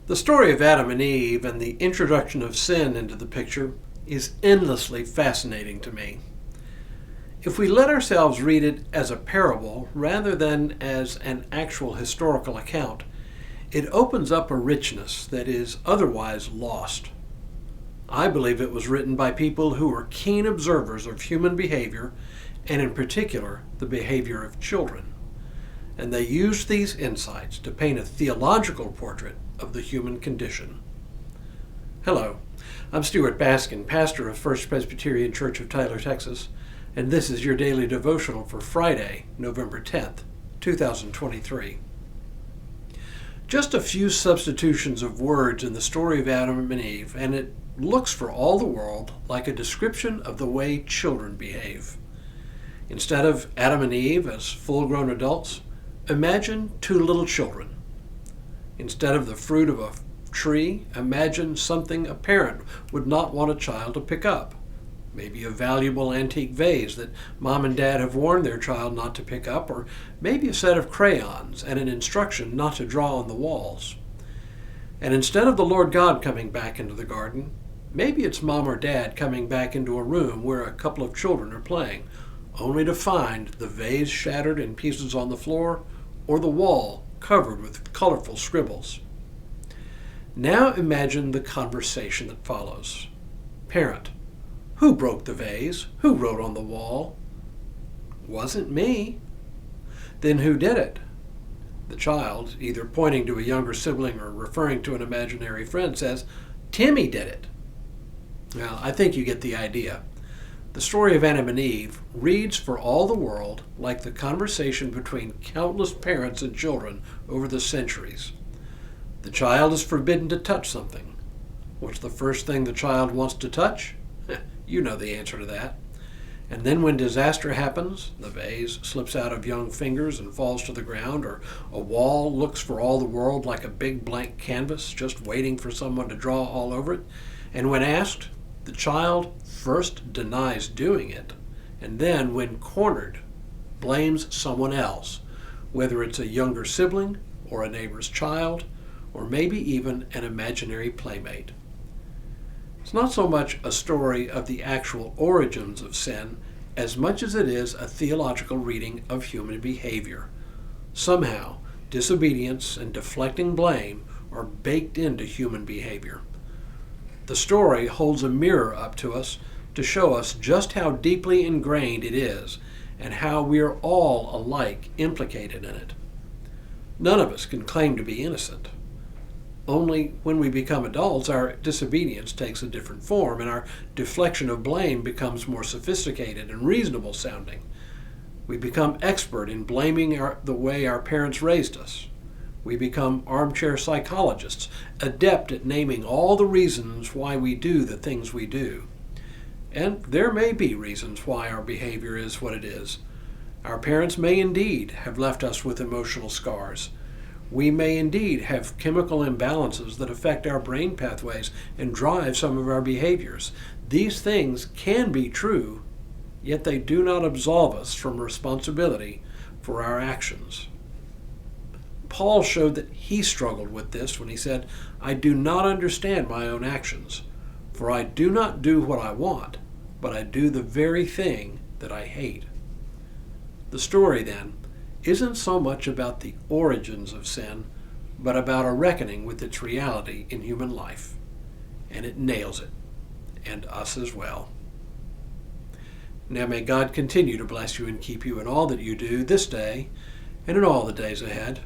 The story of Adam and Eve and the introduction of sin into the picture is endlessly fascinating to me. If we let ourselves read it as a parable rather than as an actual historical account, it opens up a richness that is otherwise lost. I believe it was written by people who were keen observers of human behavior, and in particular, the behavior of children. And they used these insights to paint a theological portrait of the human condition. Hello, I'm Stuart Baskin, pastor of First Presbyterian Church of Tyler, Texas, and this is your daily devotional for Friday, November 10th, 2023. Just a few substitutions of words in the story of Adam and Eve, and it looks for all the world like a description of the way children behave. Instead of Adam and Eve as full-grown adults, imagine two little children. Instead of the fruit of a tree, imagine something a parent would not want a child to pick up. Maybe a valuable antique vase that mom and dad have warned their child not to pick up, or maybe a set of crayons and an instruction not to draw on the walls. And instead of the Lord God coming back into the garden, maybe it's mom or dad coming back into a room where a couple of children are playing, only to find the vase shattered in pieces on the floor or the wall covered with colorful scribbles. Now imagine the conversation that follows. Parent: who broke the vase? Who wrote on the wall? Wasn't me. Then who did it? The child, either pointing to a younger sibling or referring to an imaginary friend, says, Timmy did it. Well, I think you get the idea. The story of Adam and Eve reads for all the world like the conversation between countless parents and children over the centuries. The child is forbidden to touch something. What's the first thing the child wants to touch? You know the answer to that. And then when disaster happens, the vase slips out of young fingers and falls to the ground, or a wall looks for all the world like a big blank canvas just waiting for someone to draw all over it. And when asked, the child first denies doing it, and then, when cornered, blames someone else, whether it's a younger sibling or a neighbor's child, or maybe even an imaginary playmate. It's not so much a story of the actual origins of sin as much as it is a theological reading of human behavior. Somehow, disobedience and deflecting blame are baked into human behavior. The story holds a mirror up to us to show us just how deeply ingrained it is and how we are all alike implicated in it. None of us can claim to be innocent. Only when we become adults, our disobedience takes a different form and our deflection of blame becomes more sophisticated and reasonable sounding. We become expert in blaming the way our parents raised us. We become armchair psychologists, adept at naming all the reasons why we do the things we do. And there may be reasons why our behavior is what it is. Our parents may indeed have left us with emotional scars. We may indeed have chemical imbalances that affect our brain pathways and drive some of our behaviors. These things can be true, yet they do not absolve us from responsibility for our actions. Paul showed that he struggled with this when he said, I do not understand my own actions, for I do not do what I want, but I do the very thing that I hate. The story, then, isn't so much about the origins of sin, but about a reckoning with its reality in human life. And it nails it, and us as well. Now may God continue to bless you and keep you in all that you do this day and in all the days ahead.